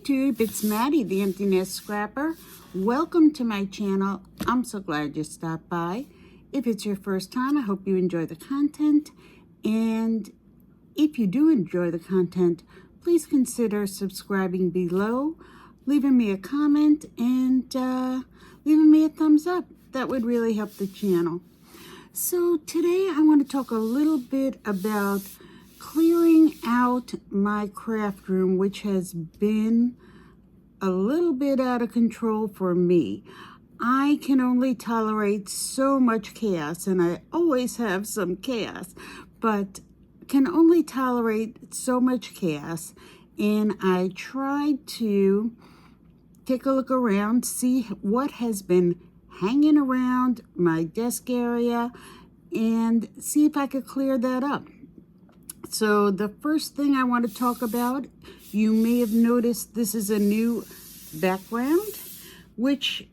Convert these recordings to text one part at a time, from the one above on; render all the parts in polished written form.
YouTube, it's Maddie, the Empty Nest Scrapper. Welcome to my channel. I'm so glad you stopped by. If it's your first time, I hope you enjoy the content. And if you do enjoy the content, please consider subscribing below, leaving me a comment, and leaving me a thumbs up. That would really help the channel. So today I want to talk a little bit about clearing out my craft room, which has been a little bit out of control for me. I can only tolerate so much chaos, and I always have some chaos, but can only tolerate so much chaos. And I tried to take a look around, see what has been hanging around my desk area, and see if I could clear that up. So the first thing I want to talk about, you may have noticed this is a new background, which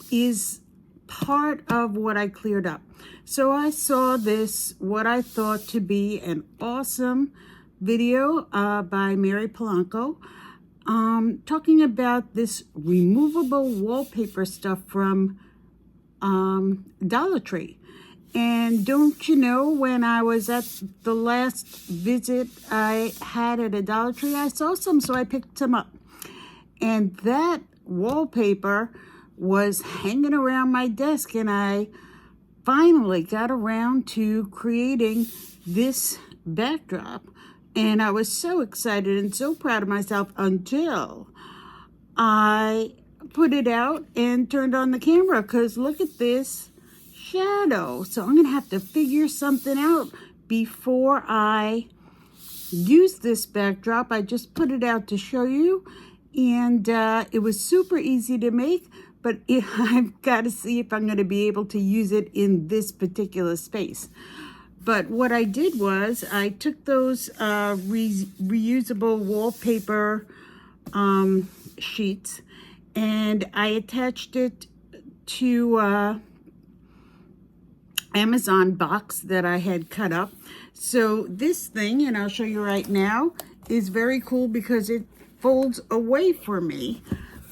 is part of what I cleared up. So I saw this, what I thought to be an awesome video by Mary Polanco, talking about this removable wallpaper stuff from Dollar Tree. And don't you know, when I was at the last visit I had at a Dollar Tree, I saw some, so I picked some up. And that wallpaper was hanging around my desk, and I finally got around to creating this backdrop. And I was so excited and so proud of myself until I put it out and turned on the camera, because look at this shadow. So I'm gonna have to figure something out before I use this backdrop. I just put it out to show you, and it was super easy to make, but I've got to see if I'm going to be able to use it in this particular space. But what I did was I took those reusable wallpaper sheets, and I attached it to Amazon box that I had cut up. So this thing, and I'll show you right now, is very cool because it folds away for me,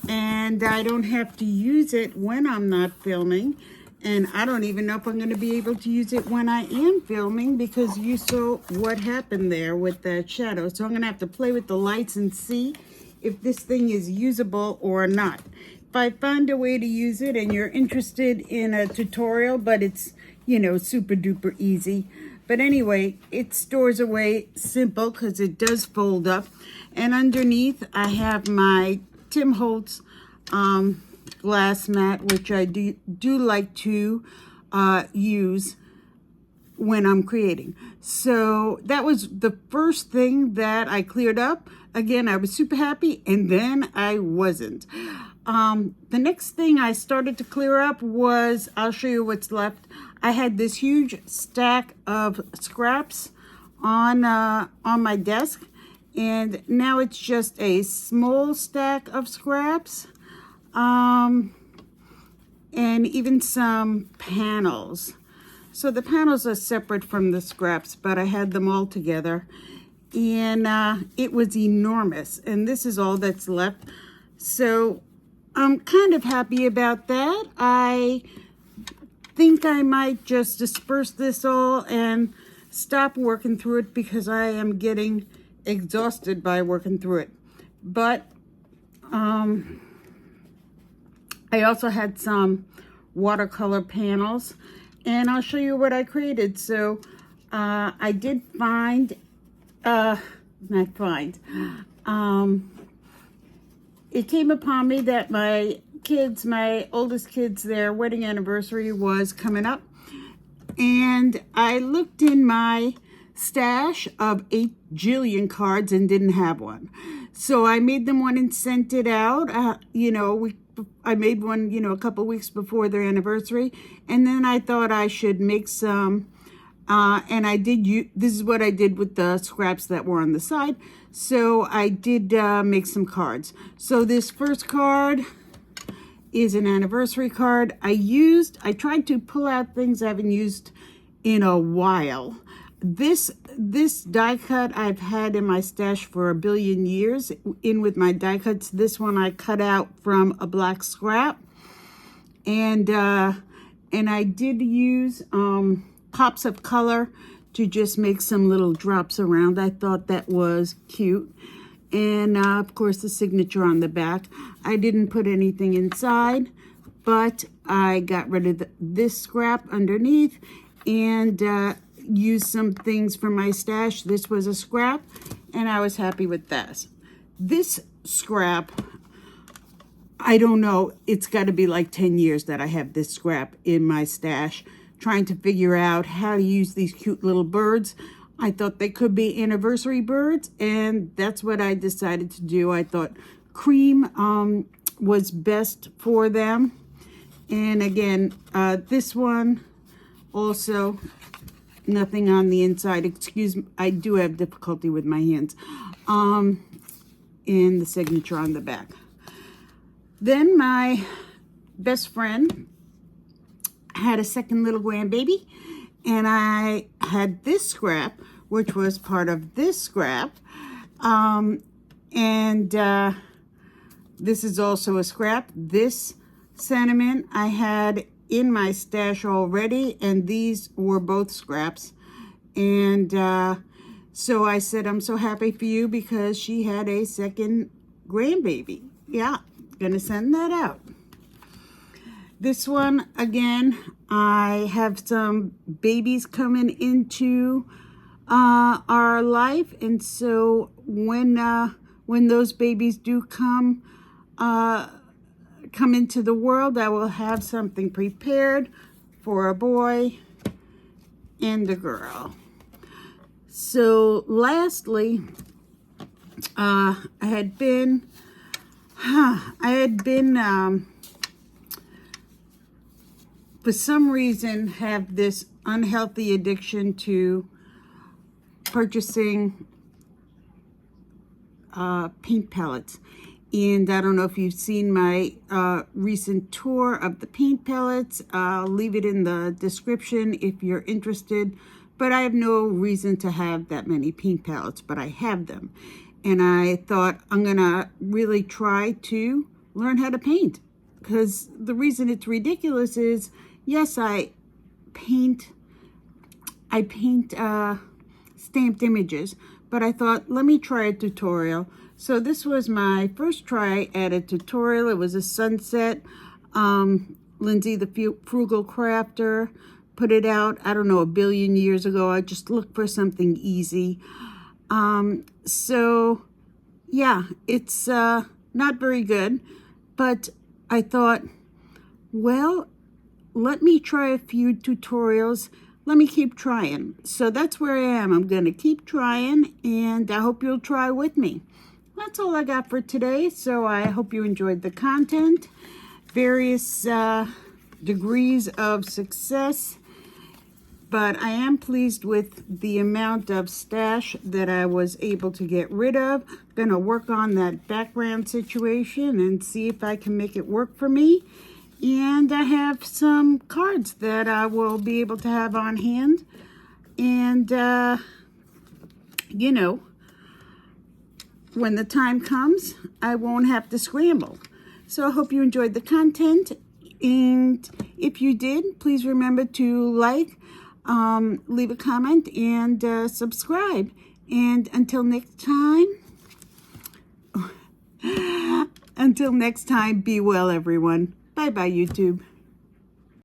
and I don't have to use it when I'm not filming. And I don't even know if I'm going to be able to use it when I am filming, because you saw what happened there with that shadow. So I'm going to have to play with the lights and see if this thing is usable or not. If I find a way to use it and you're interested in a tutorial, but it's, you know, super duper easy. But anyway, it stores away simple because it does fold up. And underneath I have my Tim Holtz glass mat, which I do like to use when I'm creating. So that was the first thing that I cleared up. Again, I was super happy, and then I wasn't. The next thing I started to clear up was, I'll show you what's left. I had this huge stack of scraps on my desk, and now it's just a small stack of scraps, and even some panels. So the panels are separate from the scraps, but I had them all together, and it was enormous, and this is all that's left. So I'm kind of happy about that. I think I might just disperse this all and stop working through it, because I am getting exhausted by working through it. But I also had some watercolor panels, and I'll show you what I created. So I did find, it came upon me that my kids, my oldest kids, their wedding anniversary was coming up, and I looked in my stash of 8 jillion cards and didn't have one. So I made them one and sent it out. I made one, a couple weeks before their anniversary, and then I thought I should make some, and I did. This is what I did with the scraps that were on the side. So I did make some cards. So this first card is an anniversary card. I tried to pull out things I haven't used in a while. This die cut I've had in my stash for a billion years. In with my die cuts, this one I cut out from a black scrap, and I did use pops of color to just make some little drops around. I thought that was cute. And of course the signature on the back. I didn't put anything inside, but I got rid of this scrap underneath and used some things from my stash. This was a scrap, and I was happy with this. This scrap, I don't know, it's got to be like 10 years that I have this scrap in my stash, trying to figure out how to use these cute little birds. I thought they could be anniversary birds, and that's what I decided to do. I thought cream was best for them. And again, this one also, nothing on the inside. Excuse me, I do have difficulty with my hands. And the signature on the back. Then my best friend had a second little grandbaby, and I had this scrap, which was part of this scrap. This is also a scrap. This sentiment I had in my stash already, and these were both scraps. And so I said, I'm so happy for you because she had a second grandbaby. Yeah, gonna send that out. This one, again, I have some babies coming into our life, and so when those babies do come into the world, I will have something prepared for a boy and a girl. So lastly, I had been for some reason have this unhealthy addiction to purchasing paint pellets. And I don't know if you've seen my recent tour of the paint pellets. I'll leave it in the description if you're interested. But I have no reason to have that many paint pellets, but I have them. And I thought I'm gonna really try to learn how to paint. Because the reason it's ridiculous is, yes, I paint stamped images, but I thought, let me try a tutorial. So this was my first try at a tutorial. It was a sunset. Lindsay the Frugal Crafter put it out, I don't know, a billion years ago. I just looked for something easy. So yeah, it's not very good, but I thought, well, let me try a few tutorials. Let me keep trying. So that's where I am. I'm going to keep trying, and I hope you'll try with me. That's all I got for today. So I hope you enjoyed the content. Various degrees of success. But I am pleased with the amount of stash that I was able to get rid of. I'm going to work on that background situation and see if I can make it work for me. And I have some cards that I will be able to have on hand. And, you know, when the time comes, I won't have to scramble. So I hope you enjoyed the content. And if you did, please remember to like, leave a comment, and subscribe. And until next time, be well, everyone. Bye-bye, YouTube.